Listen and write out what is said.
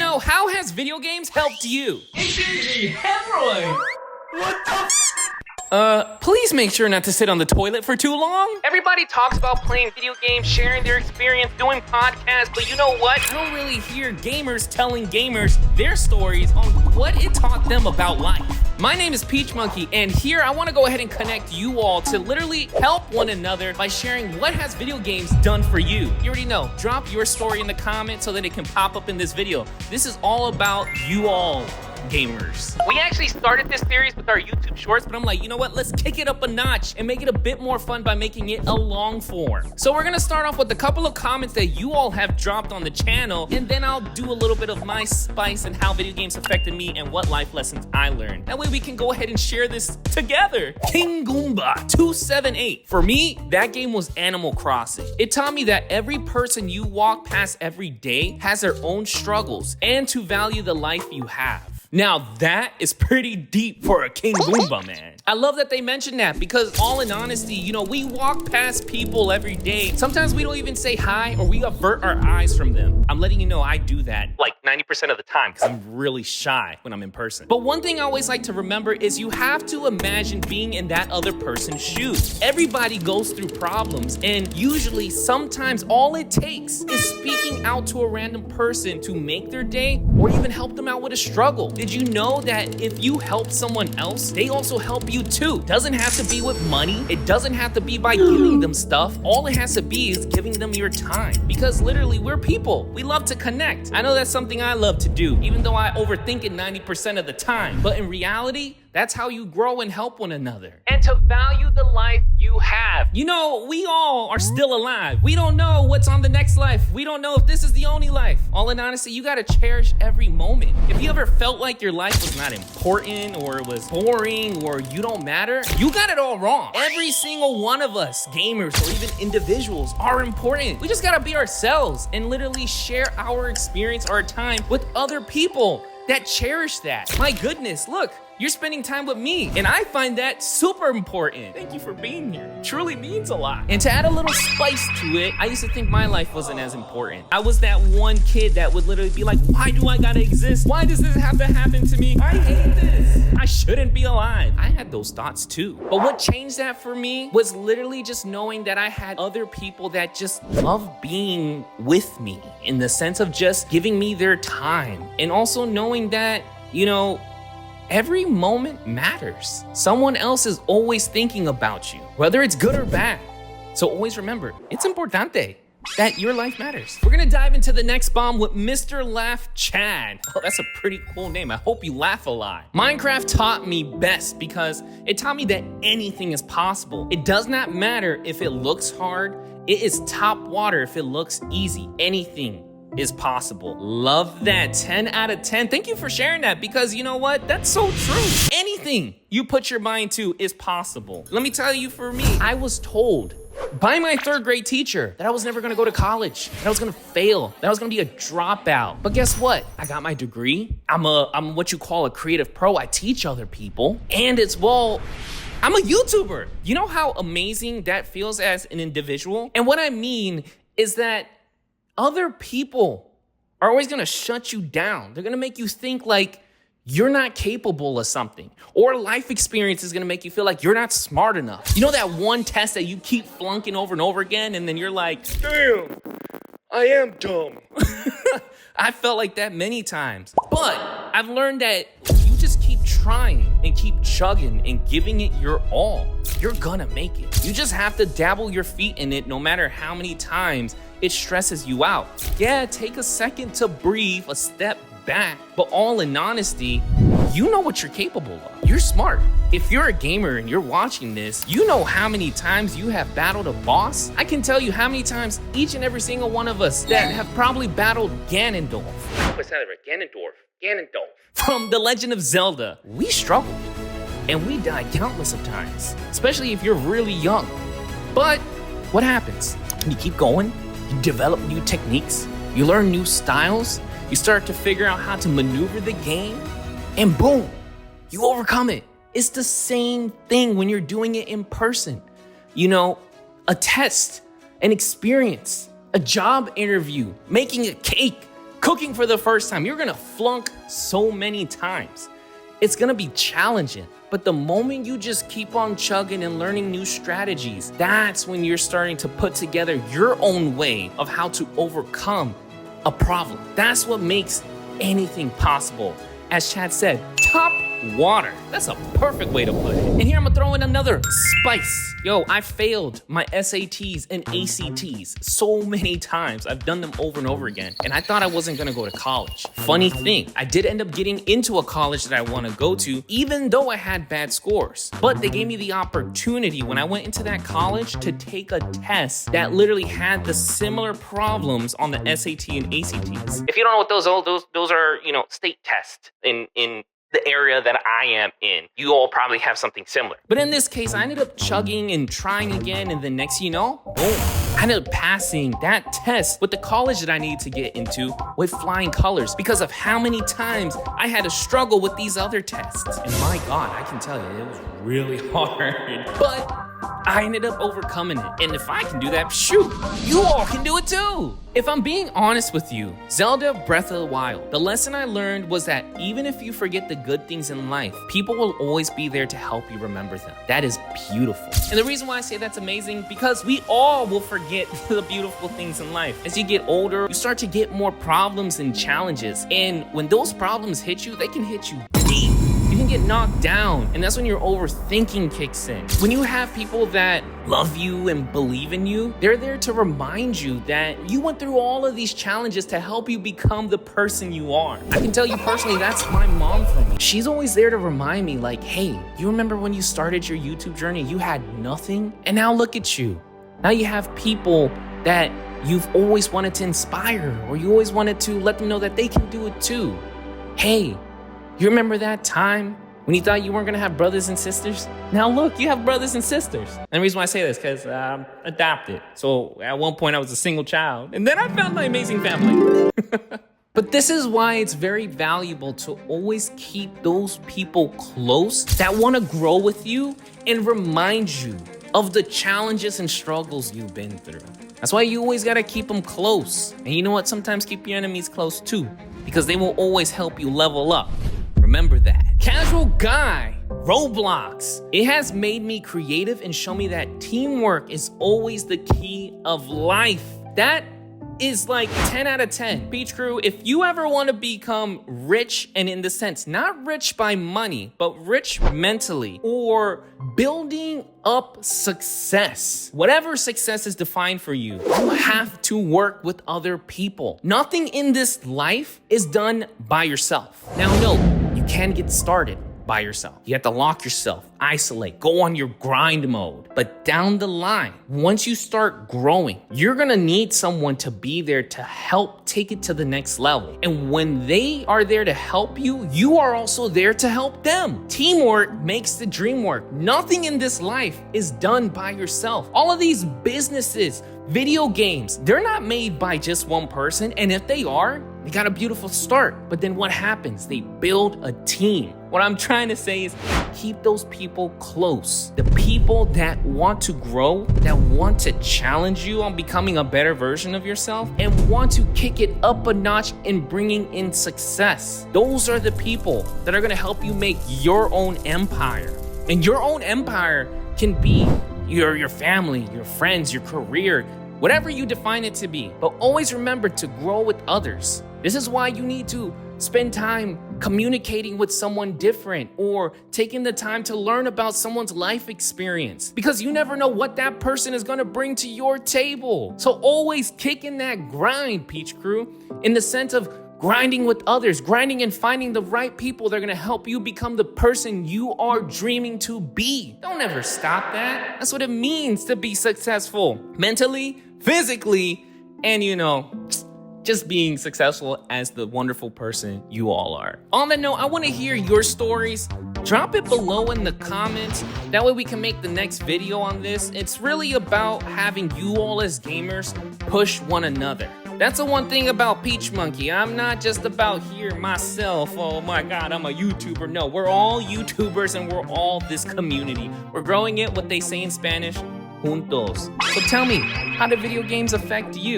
know, how has video games helped you? It gives me hemorrhoids. What the Please make sure not to sit on the toilet for too long. Everybody talks about playing video games, sharing their experience, doing podcasts, but you know what? I don't really hear gamers telling gamers their stories on what it taught them about life. My name is PeachMonkey, and here I want to go ahead and connect you all to literally help one another by sharing what has video games done for you. You already know. Drop your story in the comments so that it can pop up in this video. This is all about you all gamers. We actually started this series with our YouTube shorts, but I'm like, you know what? Let's kick it up a notch and make it a bit more fun by making it a long form. So we're gonna start off with a couple of comments that you all have dropped on the channel, and then I'll do a little bit of my spice and how video games affected me and what life lessons I learned. That way we can go ahead and share this together. King Goomba 278. For me, that game was Animal Crossing. It taught me that every person you walk past every day has their own struggles and to value the life you have. Now that is pretty deep for a King Goomba, man. I love that they mentioned that because all in honesty, you know, we walk past people every day. Sometimes we don't even say hi or we avert our eyes from them. I'm letting you know I do that like 90% of the time because I'm really shy when I'm in person. But one thing I always like to remember is you have to imagine being in that other person's shoes. Everybody goes through problems, and usually sometimes all it takes is speaking out to a random person to make their day or even help them out with a struggle. Did you know that if you help someone else, they also help you too? Doesn't have to be with money. It doesn't have to be by giving them stuff. All it has to be is giving them your time. Because literally, we're people. We love to connect. I know that's something I love to do, even though I overthink it 90% of the time. But in reality, that's how you grow and help one another. And to value the life you have. You know, we all are still alive. We don't know what's on the next life. We don't know if this is the only life. All in honesty, you gotta cherish every moment. If you ever felt like your life was not important or it was boring or you don't matter, you got it all wrong. Every single one of us, gamers or even individuals, are important. We just gotta be ourselves and literally share our experience, our time with other people that cherish that. My goodness, look. You're spending time with me, and I find that super important. Thank you for being here. It truly means a lot. And to add a little spice to it, I used to think my life wasn't as important. I was that one kid that would literally be like, why do I gotta exist? Why does this have to happen to me? I hate this. I shouldn't be alive. I had those thoughts too. But what changed that for me was literally just knowing that I had other people that just love being with me in the sense of just giving me their time. And also knowing that, you know, every moment matters. Someone else is always thinking about you, whether it's good or bad. So always remember, it's importante that your life matters. We're gonna dive into the next bomb with Mr. Laugh Chad. Oh, that's a pretty cool name. I hope you laugh a lot. Minecraft taught me best because it taught me that anything is possible. It does not matter if it looks hard. It is top water if it looks easy. Anything is possible. Love that. 10 out of 10. Thank you for sharing that because you know what? That's so true. Anything you put your mind to is possible. Let me tell you, for me, I was told by my third grade teacher that I was never gonna go to college, that I was gonna fail, that I was gonna be a dropout. But guess what? I got my degree. I'm what you call a creative pro. I teach other people. And I'm a YouTuber. You know how amazing that feels as an individual? And what I mean is that other people are always gonna shut you down. They're gonna make you think like you're not capable of something, or life experience is gonna make you feel like you're not smart enough. You know that one test that you keep flunking over and over again, and then you're like, damn, I am dumb. I felt like that many times. But I've learned that if you just keep trying and keep chugging and giving it your all, you're gonna make it. You just have to dabble your feet in it no matter how many times it stresses you out. Yeah, take a second to breathe, a step back, but all in honesty, you know what you're capable of. You're smart. If you're a gamer and you're watching this, you know how many times you have battled a boss. I can tell you how many times each and every single one of us that have probably battled Ganondorf. What's that? Ganondorf. From The Legend of Zelda. We struggled and we died countless of times, especially if you're really young. But what happens? You keep going, you develop new techniques, you learn new styles, you start to figure out how to maneuver the game, and boom, you overcome it. It's the same thing when you're doing it in person. You know, a test, an experience, a job interview, making a cake, cooking for the first time. You're gonna flunk so many times. It's gonna be challenging. But the moment you just keep on chugging and learning new strategies, that's when you're starting to put together your own way of how to overcome a problem. That's what makes anything possible. As Chad said, top water. That's a perfect way to put it. And here I'm gonna throw in another spice. Yo, I failed my SATs and ACTs so many times. I've done them over and over again. And I thought I wasn't gonna go to college. Funny thing, I did end up getting into a college that I wanna go to, even though I had bad scores. But they gave me the opportunity when I went into that college to take a test that literally had the similar problems on the SAT and ACTs. If you don't know what those are, state tests in the area that I am in. You all probably have something similar. But in this case, I ended up chugging and trying again, and the next you know, boom, I ended up passing that test with the college that I needed to get into with flying colors because of how many times I had to struggle with these other tests. And my God, I can tell you, it was really hard. But I ended up overcoming it. And if I can do that, shoot, you all can do it too. If I'm being honest with you, Zelda Breath of the Wild, the lesson I learned was that even if you forget the good things in life, people will always be there to help you remember them. That is beautiful. And the reason why I say that's amazing, because we all will forget the beautiful things in life. As you get older, you start to get more problems and challenges. And when those problems hit you, they can hit you deep. You can get knocked down, and that's when your overthinking kicks in. When you have people that love you and believe in you, they're there to remind you that you went through all of these challenges to help you become the person you are. I can tell you personally, that's my mom for me. She's always there to remind me like, hey, you remember when you started your YouTube journey, you had nothing? And now look at you. Now you have people that you've always wanted to inspire, or you always wanted to let them know that they can do it too. Hey, you remember that time when you thought you weren't gonna have brothers and sisters? Now look, you have brothers and sisters. And the reason why I say this, because I'm adopted. So at one point I was a single child, and then I found my amazing family. But this is why it's very valuable to always keep those people close that wanna grow with you and remind you of the challenges and struggles you've been through. That's why you always gotta keep them close. And you know what? Sometimes keep your enemies close too, because they will always help you level up. Remember that. Casual Guy, Roblox. It has made me creative and show me that teamwork is always the key of life. That is like 10 out of 10. Beach Crew, if you ever want to become rich, and in the sense, not rich by money, but rich mentally, or building up success, whatever success is defined for you, you have to work with other people. Nothing in this life is done by yourself. Now, no, you can get started by yourself. You have to lock yourself, isolate, go on your grind mode. But down the line, once you start growing, you're gonna need someone to be there to help take it to the next level. And when they are there to help you, you are also there to help them. Teamwork makes the dream work. Nothing in this life is done by yourself. All of these businesses, video games, they're not made by just one person. And if they are, they got a beautiful start. But then what happens? They build a team. What I'm trying to say is keep those people close. The people that want to grow, that want to challenge you on becoming a better version of yourself, and want to kick it up a notch in bringing in success. Those are the people that are gonna help you make your own empire. And your own empire can be your family, your friends, your career, whatever you define it to be. But always remember to grow with others. This is why you need to spend time communicating with someone different, or taking the time to learn about someone's life experience, because you never know what that person is gonna bring to your table. So always kick in that grind, Peach Crew, in the sense of grinding with others, grinding and finding the right people that are gonna help you become the person you are dreaming to be. Don't ever stop that. That's what it means to be successful, mentally, physically, and just being successful as the wonderful person you all are. On that note, I wanna hear your stories. Drop it below in the comments. That way we can make the next video on this. It's really about having you all as gamers push one another. That's the one thing about PeachMonkey. I'm not just about here myself. Oh my God, I'm a YouTuber. No, we're all YouTubers and we're all this community. We're growing it, what they say in Spanish, juntos. So tell me, how do video games affect you?